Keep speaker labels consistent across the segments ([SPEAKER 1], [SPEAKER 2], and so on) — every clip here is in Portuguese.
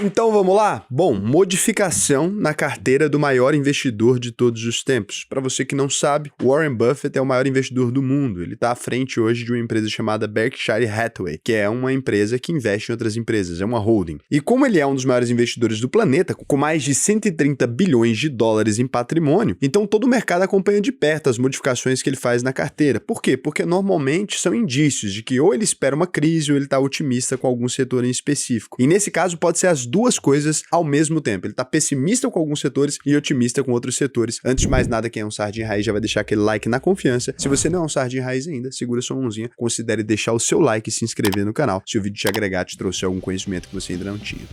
[SPEAKER 1] Então vamos lá? Bom, modificação na carteira do maior investidor de todos os tempos. Para você que não sabe, Warren Buffett é o maior investidor do mundo. Ele está à frente hoje de uma empresa chamada Berkshire Hathaway, que é uma empresa que investe em outras empresas, é uma holding. E como ele é um dos maiores investidores do planeta, com mais de 130 bilhões de dólares em patrimônio, então todo o mercado acompanha de perto as modificações que ele faz na carteira. Por quê? Porque normalmente são indícios de que ou ele espera uma crise ou ele está otimista com algum setor em específico. E nesse caso pode ser as duas coisas ao mesmo tempo. Ele está pessimista com alguns setores e otimista com outros setores. Antes de mais nada, quem é um sardinha raiz já vai deixar aquele like na confiança. Se você não é um sardinha raiz ainda, segura sua mãozinha, considere deixar o seu like e se inscrever no canal se o vídeo te agregar, te trouxer algum conhecimento que você ainda não tinha.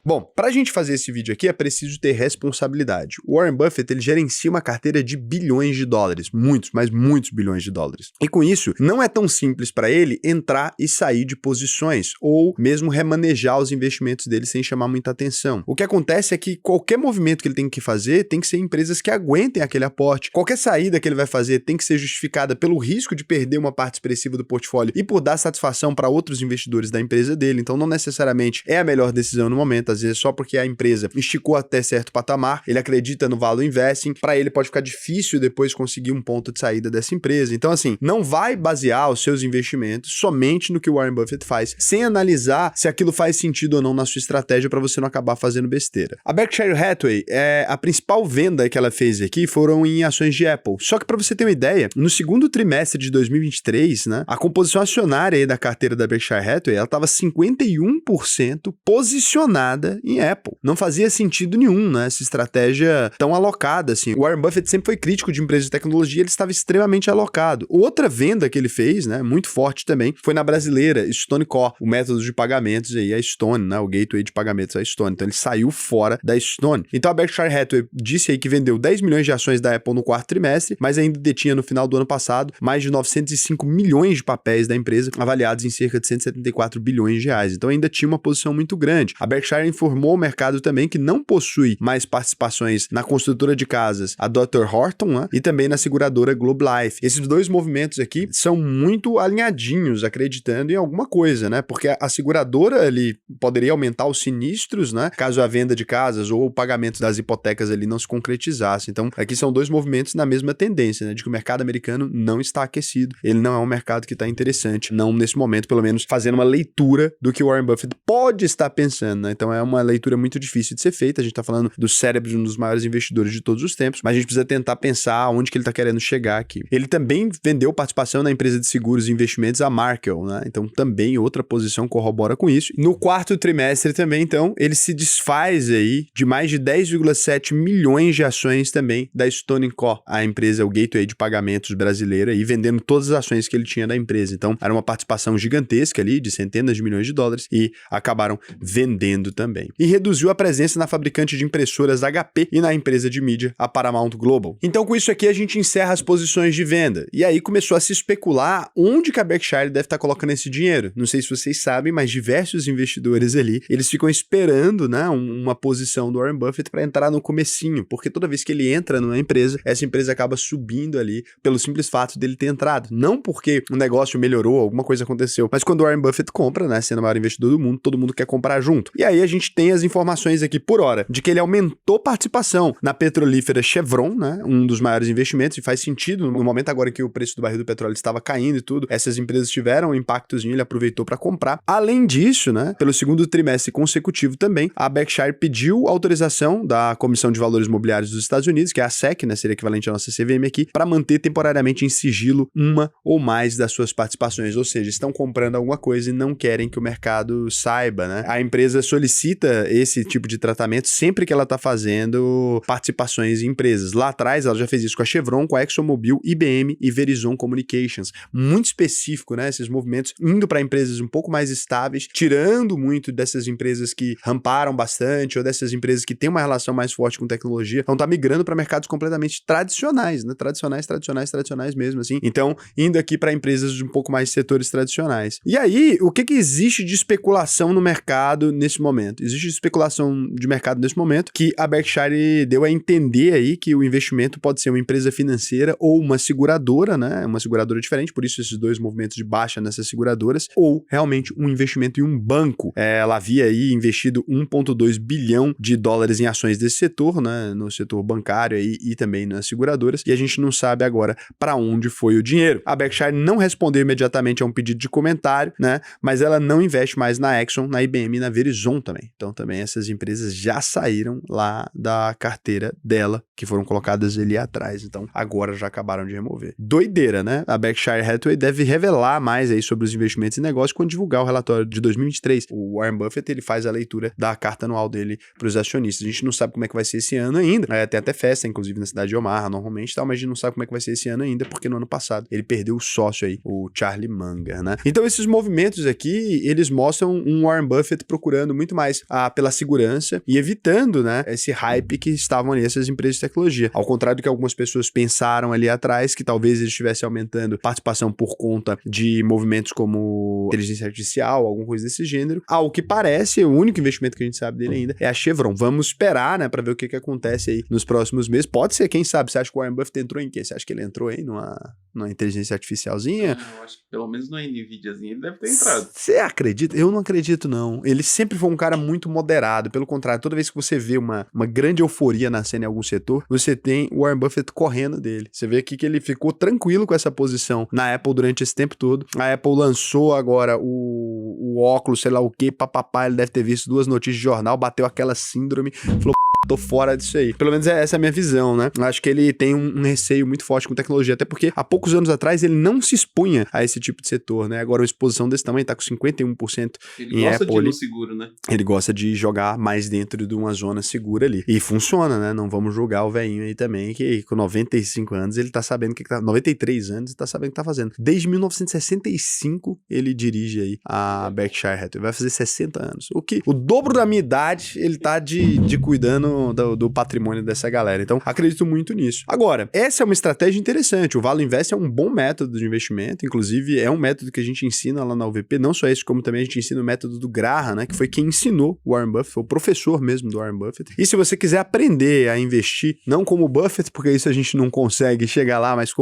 [SPEAKER 1] Bom, para a gente fazer esse vídeo aqui é preciso ter responsabilidade. O Warren Buffett, ele gerencia uma carteira de bilhões de dólares, muitos, mas muitos bilhões de dólares. E com isso, não é tão simples para ele entrar e sair de posições, ou mesmo remanejar os investimentos dele sem chamar muita atenção. O que acontece é que qualquer movimento que ele tem que fazer tem que ser empresas que aguentem aquele aporte. Qualquer saída que ele vai fazer tem que ser justificada pelo risco de perder uma parte expressiva do portfólio e por dar satisfação para outros investidores da empresa dele. Então não necessariamente é a melhor decisão no momento. Às vezes só porque a empresa esticou até certo patamar, ele acredita no value investing, para ele pode ficar difícil depois conseguir um ponto de saída dessa empresa. Então assim, não vai basear os seus investimentos somente no que o Warren Buffett faz, sem analisar se aquilo faz sentido ou não na sua estratégia para você não acabar fazendo besteira. A Berkshire Hathaway, a principal venda que ela fez aqui foram em ações de Apple. Só que para você ter uma ideia, no segundo trimestre de 2023, né, a composição acionária aí da carteira da Berkshire Hathaway, ela estava 51% posicionada em Apple. Não fazia sentido nenhum, né, essa estratégia tão alocada assim. O Warren Buffett sempre foi crítico de empresas de tecnologia, ele estava extremamente alocado. Outra venda que ele fez, né, muito forte também, foi na brasileira Stone Core, o método de pagamentos aí, a Stone, né, o gateway de pagamentos a Stone. Então ele saiu fora da Stone. Então a Berkshire Hathaway disse aí que vendeu 10 milhões de ações da Apple no quarto trimestre, mas ainda detinha no final do ano passado mais de 905 milhões de papéis da empresa, avaliados em cerca de 174 bilhões de reais. Então ainda tinha uma posição muito grande. A Berkshire informou ao mercado também que não possui mais participações na construtora de casas, a Dr. Horton, né, e também na seguradora Globe Life. Esses dois movimentos aqui são muito alinhadinhos, acreditando em alguma coisa, né? Porque a seguradora ali poderia aumentar os sinistros, né? Caso a venda de casas ou o pagamento das hipotecas ali não se concretizasse. Então, aqui são dois movimentos na mesma tendência, né? De que o mercado americano não está aquecido. Ele não é um mercado que está interessante. Não nesse momento, pelo menos, fazendo uma leitura do que o Warren Buffett pode estar pensando, né? Então, é uma leitura muito difícil de ser feita. A gente está falando do cérebro de um dos maiores investidores de todos os tempos, mas a gente precisa tentar pensar onde que ele está querendo chegar aqui. Ele também vendeu participação na empresa de seguros e investimentos, a Markel, né? Então, também outra posição corrobora com isso. No quarto trimestre também, então, ele se desfaz aí de mais de 10,7 milhões de ações também da Stone Core, a empresa, o gateway de pagamentos brasileira, aí vendendo todas as ações que ele tinha da empresa. Então, era uma participação gigantesca ali, de centenas de milhões de dólares, e acabaram vendendo também. E reduziu a presença na fabricante de impressoras HP e na empresa de mídia, a Paramount Global. Então, com isso aqui, a gente encerra as posições de venda. E aí começou a se especular onde que a Berkshire deve estar colocando esse dinheiro. Não sei se vocês sabem, mas diversos investidores ali, eles ficam esperando, né, uma posição do Warren Buffett para entrar no comecinho, porque toda vez que ele entra numa empresa, essa empresa acaba subindo ali pelo simples fato dele ter entrado. Não porque o negócio melhorou, alguma coisa aconteceu, mas quando o Warren Buffett compra, né, sendo o maior investidor do mundo, todo mundo quer comprar junto. E aí a gente tem as informações aqui por hora de que ele aumentou participação na petrolífera Chevron, né, um dos maiores investimentos, e faz sentido no momento agora que o preço do barril do petróleo estava caindo e tudo, essas empresas tiveram um impactozinho, ele aproveitou para comprar. Além disso, né, pelo segundo trimestre consecutivo também, a Berkshire pediu autorização da Comissão de Valores Mobiliários dos Estados Unidos, que é a SEC, né, seria equivalente à nossa CVM aqui, para manter temporariamente em sigilo uma ou mais das suas participações, ou seja, estão comprando alguma coisa e não querem que o mercado saiba, né? A empresa solicita esse tipo de tratamento sempre que ela está fazendo participações em empresas. Lá atrás, ela já fez isso com a Chevron, com a ExxonMobil, IBM e Verizon Communications. Muito específico, né? Esses movimentos indo para empresas um pouco mais estáveis, tirando muito dessas empresas que ramparam bastante ou dessas empresas que têm uma relação mais forte com tecnologia. Então tá migrando para mercados completamente tradicionais, né? Tradicionais mesmo, assim. Então, indo aqui para empresas de um pouco mais setores tradicionais. E aí, o que existe de especulação no mercado nesse momento? momento. Existe especulação de mercado nesse momento que a Berkshire deu a entender aí que o investimento pode ser uma empresa financeira ou uma seguradora, né? Uma seguradora diferente, por isso esses dois movimentos de baixa nessas seguradoras, ou realmente um investimento em um banco. Ela havia aí investido 1,2 bilhão de dólares em ações desse setor, né? No setor bancário aí, e também nas seguradoras, e a gente não sabe agora para onde foi o dinheiro. A Berkshire não respondeu imediatamente a um pedido de comentário, né? Mas ela não investe mais na Exxon, na IBM e na Verizon também. Então também essas empresas já saíram lá da carteira dela, que foram colocadas ali atrás. Então agora já acabaram de remover. Doideira, né? A Berkshire Hathaway deve revelar mais aí sobre os investimentos e negócios quando divulgar o relatório de 2023. O Warren Buffett, ele faz a leitura da carta anual dele para os acionistas. A gente não sabe como é que vai ser esse ano ainda. Tem até festa, inclusive, na cidade de Omaha, normalmente, tal, mas a gente não sabe como é que vai ser esse ano ainda, porque no ano passado ele perdeu o sócio aí, o Charlie Munger, né? Então esses movimentos aqui, eles mostram um Warren Buffett procurando muito mais pela segurança e evitando, né, esse hype que estavam ali essas empresas de tecnologia. Ao contrário do que algumas pessoas pensaram ali atrás, que talvez ele estivesse aumentando participação por conta de movimentos como inteligência artificial, alguma coisa desse gênero. Ao que parece, o único investimento que a gente sabe dele ainda é a Chevron. Vamos esperar, né, pra ver o que acontece aí nos próximos meses. Pode ser, quem sabe, você acha que o Warren Buffett entrou em quê? Você acha que ele entrou aí numa inteligência artificialzinha?
[SPEAKER 2] Eu acho que pelo menos no NVIDIAzinho ele deve ter entrado.
[SPEAKER 1] Você acredita? Eu não acredito, não. Ele sempre foi um cara muito moderado. Pelo contrário, toda vez que você vê uma grande euforia nascendo em algum setor, você tem o Warren Buffett correndo dele. Você vê aqui que ele ficou tranquilo com essa posição na Apple durante esse tempo todo. A Apple lançou agora o óculos, sei lá o que, papapá, ele deve ter visto 2 notícias de jornal, bateu aquela síndrome, falou, tô fora disso aí. Pelo menos essa é a minha visão, né? Acho que ele tem um receio muito forte com tecnologia, até porque há poucos anos atrás ele não se expunha a esse tipo de setor, né? Agora uma exposição desse tamanho tá com 51%
[SPEAKER 2] ele
[SPEAKER 1] em
[SPEAKER 2] gosta
[SPEAKER 1] Apple
[SPEAKER 2] de ir
[SPEAKER 1] ali.
[SPEAKER 2] no seguro, né?
[SPEAKER 1] Ele gosta de jogar mais dentro de uma zona segura ali. E funciona, né? Não vamos julgar o velhinho aí também, que com 95 anos ele tá sabendo o que tá... 93 anos e tá sabendo o que tá fazendo. Desde 1965 ele dirige aí a Berkshire Hathaway. Vai fazer 60 anos. O dobro da minha idade ele tá de cuidando do patrimônio dessa galera. Então, acredito muito nisso. Agora, essa é uma estratégia interessante. O Value Invest é um bom método de investimento. Inclusive, é um método que a gente ensina lá na UVP. Não só esse, como também a gente ensina o método do Graham, né? Que foi quem ensinou o Warren Buffett. Foi o professor mesmo do Warren Buffett. E se você quiser aprender a investir, não como o Buffett, porque isso a gente não consegue chegar lá, mas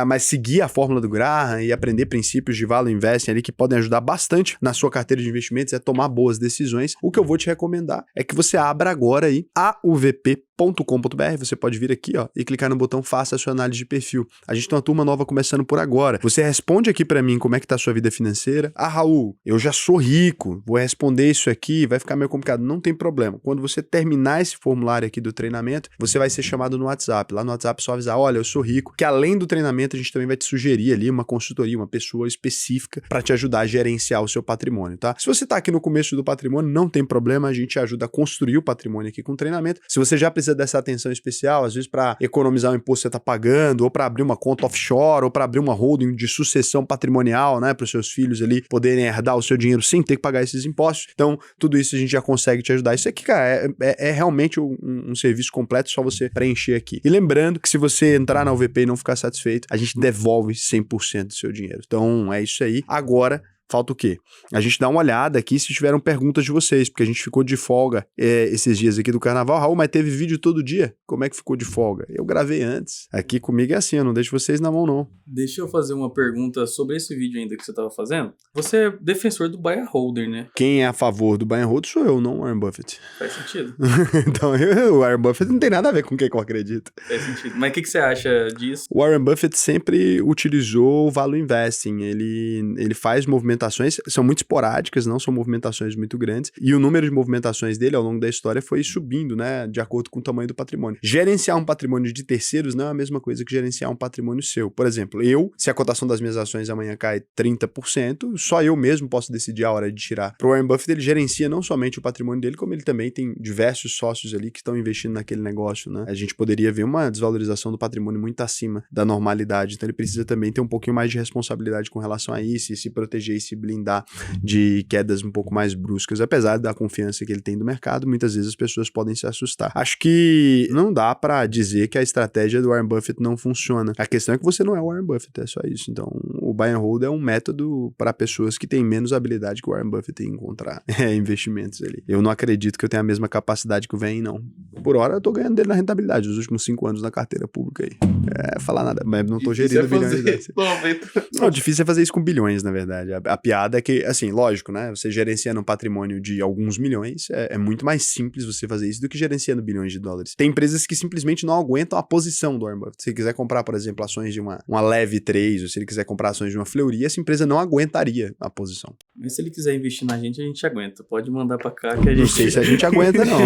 [SPEAKER 1] mas seguir a fórmula do Graham e aprender princípios de Value Investing ali que podem ajudar bastante na sua carteira de investimentos, é tomar boas decisões. O que eu vou te recomendar é que você abra agora aí a uvp.com.br, você pode vir aqui, ó, e clicar no botão Faça a sua análise de perfil. A gente tem uma turma nova começando por agora. Você responde aqui pra mim como é que tá a sua vida financeira. Raul, eu já sou rico, vou responder isso aqui, vai ficar meio complicado. Não tem problema. Quando você terminar esse formulário aqui do treinamento, você vai ser chamado no WhatsApp. Lá no WhatsApp só avisar, olha, eu sou rico, que além do treinamento a gente também vai te sugerir ali uma consultoria, uma pessoa específica para te ajudar a gerenciar o seu patrimônio, tá? Se você tá aqui no começo do patrimônio, não tem problema, a gente ajuda a construir o patrimônio aqui com o treinamento. Se você já precisa dessa atenção especial, às vezes para economizar o imposto que você tá pagando, ou para abrir uma conta offshore, ou para abrir uma holding de sucessão patrimonial, né, para os seus filhos ali poderem herdar o seu dinheiro sem ter que pagar esses impostos. Então, tudo isso a gente já consegue te ajudar. Isso aqui, cara, é realmente um serviço completo, só você preencher aqui. E lembrando que se você entrar na UVP e não ficar satisfeito, a gente devolve 100% do seu dinheiro. Então, é isso aí. Agora, falta o quê? A gente dá uma olhada aqui se tiveram perguntas de vocês, porque a gente ficou de folga esses dias aqui do carnaval. Raul, mas teve vídeo todo dia? Como é que ficou de folga? Eu gravei antes. Aqui comigo é assim, eu não deixo vocês na mão, não.
[SPEAKER 2] Deixa eu fazer uma pergunta sobre esse vídeo ainda que você estava fazendo. Você é defensor do buy and holder, né?
[SPEAKER 1] Quem é a favor do buy and hold sou eu, não o Warren Buffett.
[SPEAKER 2] Faz sentido.
[SPEAKER 1] Então, o Warren Buffett não tem nada a ver com quem eu acredito.
[SPEAKER 2] Faz sentido. Mas o que você acha disso?
[SPEAKER 1] O Warren Buffett sempre utilizou o value investing. Ele faz movimentações, são muito esporádicas, não são movimentações muito grandes, e o número de movimentações dele ao longo da história foi subindo, né, de acordo com o tamanho do patrimônio. Gerenciar um patrimônio de terceiros não é a mesma coisa que gerenciar um patrimônio seu. Por exemplo, se a cotação das minhas ações amanhã cai 30%, só eu mesmo posso decidir a hora de tirar. Para o Warren Buffett, ele gerencia não somente o patrimônio dele, como ele também tem diversos sócios ali que estão investindo naquele negócio, né? A gente poderia ver uma desvalorização do patrimônio muito acima da normalidade, então ele precisa também ter um pouquinho mais de responsabilidade com relação a isso e se proteger e se blindar de quedas um pouco mais bruscas, apesar da confiança que ele tem do mercado, muitas vezes as pessoas podem se assustar. Acho que não dá pra dizer que a estratégia do Warren Buffett não funciona. A questão é que você não é o Warren Buffett, é só isso. Então, o buy and hold é um método para pessoas que têm menos habilidade que o Warren Buffett em encontrar investimentos ali. Eu não acredito que eu tenha a mesma capacidade que o Vem, não. Por hora, eu tô ganhando dele na rentabilidade nos últimos 5 anos na carteira pública aí. Falar nada, mas não tô gerindo bilhões. Não, difícil é fazer isso com bilhões, na verdade. A piada é que, assim, lógico, né? Você gerenciando um patrimônio de alguns milhões, é muito mais simples você fazer isso do que gerenciando bilhões de dólares. Tem empresas que simplesmente não aguentam a posição do Warren Buffett. Se ele quiser comprar, por exemplo, ações de uma Leve 3, ou se ele quiser comprar ações de uma Fleury, essa empresa não aguentaria a posição.
[SPEAKER 2] Mas se ele quiser investir na gente, a gente aguenta. Pode mandar pra cá que a gente...
[SPEAKER 1] Não sei se a gente aguenta, não.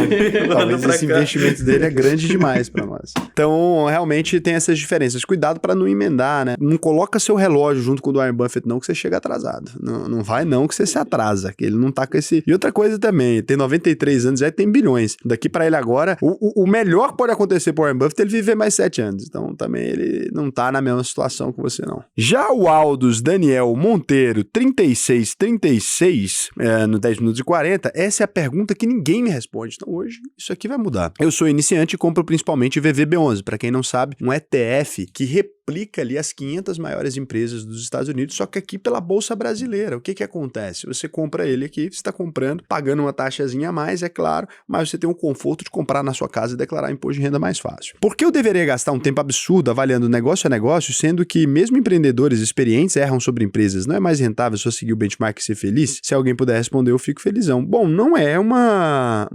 [SPEAKER 1] Talvez esse investimento dele é grande demais pra nós. Então, realmente tem essas diferenças. Cuidado pra não emendar, né? Não coloca seu relógio junto com o do Warren Buffett, não, que você chega atrasado. Não vai, não, que você se atrasa. Que ele não tá com esse... E outra coisa também, tem 93 anos, já tem bilhões. Daqui pra ele agora, o melhor que pode acontecer pro Warren Buffett é ele viver mais 7 anos. Então, também ele não tá na mesma situação que você, não. Já o Aldous Daniel Monteiro, 3636, no 10 minutos e 40, essa é a pergunta que ninguém me responde. Então, hoje, isso aqui vai mudar. Eu sou iniciante e compro principalmente VVB11. Pra quem não sabe, um ETF que replica ali as 500 maiores empresas dos Estados Unidos, só que aqui pela Bolsa Brasileira. O que acontece? Você compra ele aqui, você está comprando, pagando uma taxazinha a mais, é claro, mas você tem o conforto de comprar na sua casa e declarar imposto de renda mais fácil. Por que eu deveria gastar um tempo absurdo avaliando negócio a negócio, sendo que mesmo empreendedores experientes erram sobre empresas? Não é mais rentável só seguir o benchmark e ser feliz? Se alguém puder responder, eu fico felizão. Bom, não é uma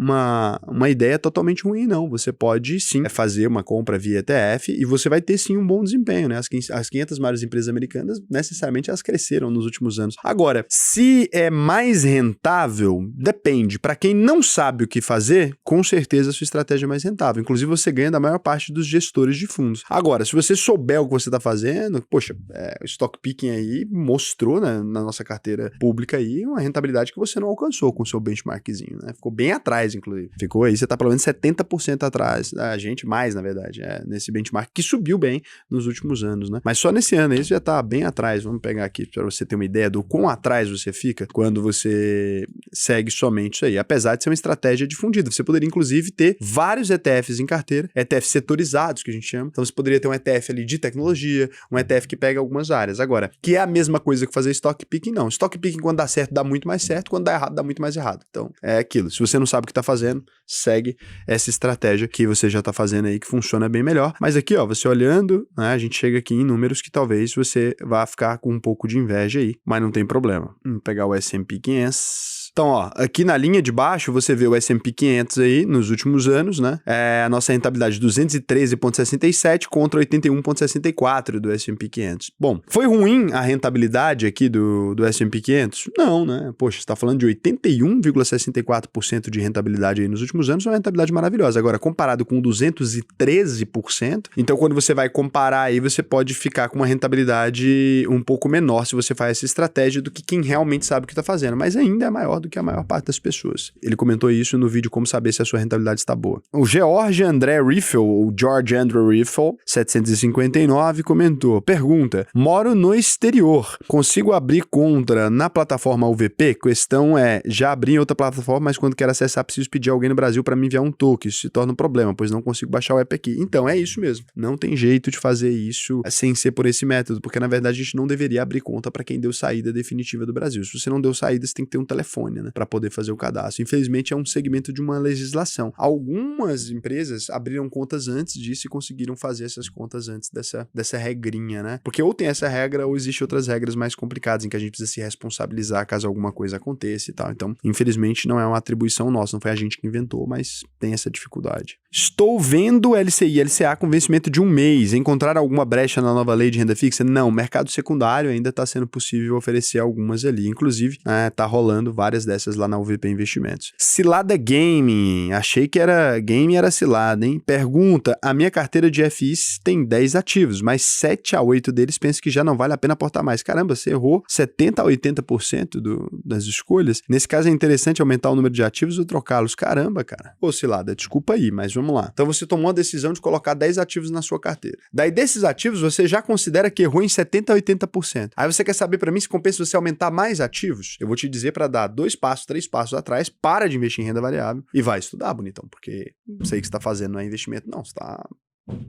[SPEAKER 1] ideia totalmente ruim, não. Você pode sim fazer uma compra via ETF e você vai ter sim um bom desempenho, né? As 500 maiores empresas americanas, necessariamente, elas cresceram nos últimos anos. Agora, se é mais rentável, depende. Para quem não sabe o que fazer, com certeza a sua estratégia é mais rentável. Inclusive, você ganha da maior parte dos gestores de fundos. Agora, se você souber o que você está fazendo, poxa, o stock picking aí mostrou, né, na nossa carteira pública aí uma rentabilidade que você não alcançou com o seu benchmarkzinho, né? Ficou bem atrás, inclusive. Ficou aí, você está pelo menos 70% atrás da gente, mais, na verdade, nesse benchmark que subiu bem nos últimos anos, né? Mas só nesse ano aí você já tá bem atrás. Vamos pegar aqui para você ter uma ideia do quão atrás você fica quando você segue somente isso aí. Apesar de ser uma estratégia difundida. Você poderia, inclusive, ter vários ETFs em carteira, ETFs setorizados, que a gente chama. Então você poderia ter um ETF ali de tecnologia, um ETF que pega algumas áreas. Agora, que é a mesma coisa que fazer stock picking? Não. Stock picking, quando dá certo, dá muito mais certo. Quando dá errado, dá muito mais errado. Então, é aquilo. Se você não sabe o que tá fazendo, segue essa estratégia que você já tá fazendo aí, que funciona bem melhor. Mas aqui, ó, você olhando, né, a gente chega aqui em números que talvez você vá ficar com um pouco de inveja aí, mas não tem problema. Vamos pegar o S&P 500... Então, ó, aqui na linha de baixo você vê o S&P 500 aí nos últimos anos, né? A nossa rentabilidade 213,67 contra 81,64 do S&P 500. Bom, foi ruim a rentabilidade aqui do S&P 500? Não, né? Poxa, você tá falando de 81,64% de rentabilidade aí nos últimos anos, é uma rentabilidade maravilhosa. Agora, comparado com 213%, então quando você vai comparar aí, você pode ficar com uma rentabilidade um pouco menor se você faz essa estratégia do que quem realmente sabe o que tá fazendo, mas ainda é maior do que a maior parte das pessoas. Ele comentou isso no vídeo Como Saber Se a Sua Rentabilidade Está Boa. O George André Riffel, ou George Andrew Riffel, 759, comentou, pergunta, moro no exterior, consigo abrir conta na plataforma UVP? Questão é, já abri em outra plataforma, mas quando quero acessar preciso pedir alguém no Brasil para me enviar um token, isso se torna um problema, pois não consigo baixar o app aqui. Então, é isso mesmo. Não tem jeito de fazer isso sem ser por esse método, porque na verdade a gente não deveria abrir conta para quem deu saída definitiva do Brasil. Se você não deu saída, você tem que ter um telefone, né, para poder fazer o cadastro. Infelizmente, é um segmento de uma legislação. Algumas empresas abriram contas antes disso e conseguiram fazer essas contas antes dessa regrinha, né? Porque ou tem essa regra ou existem outras regras mais complicadas em que a gente precisa se responsabilizar caso alguma coisa aconteça e tal. Então, infelizmente, não é uma atribuição nossa, não foi a gente que inventou, mas tem essa dificuldade. Estou vendo LCI e LCA com vencimento de 1 mês. Encontrar alguma brecha na nova lei de renda fixa? Não, mercado secundário ainda está sendo possível oferecer algumas ali. Inclusive, tá rolando várias dessas lá na UVP Investimentos. Cilada Gaming. Achei que era game, era cilada, hein? Pergunta, a minha carteira de FIs tem 10 ativos, mas 7 a 8 deles penso que já não vale a pena aportar mais. Caramba, você errou 70 a 80% das escolhas. Nesse caso é interessante aumentar o número de ativos ou trocá-los. Caramba, cara. Ô, cilada, desculpa aí, mas vamos lá. Então você tomou a decisão de colocar 10 ativos na sua carteira. Daí desses ativos você já considera que errou em 70 a 80%. Aí você quer saber para mim se compensa você aumentar mais ativos? Eu vou te dizer para dar 2 passos, 3 passos atrás, para de investir em renda variável e vai estudar, bonitão, porque sei que você está fazendo não é investimento, não, você está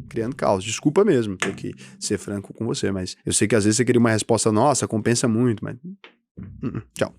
[SPEAKER 1] criando caos. Desculpa mesmo ter que ser franco com você, mas eu sei que às vezes você queria uma resposta nossa, compensa muito, mas... Tchau.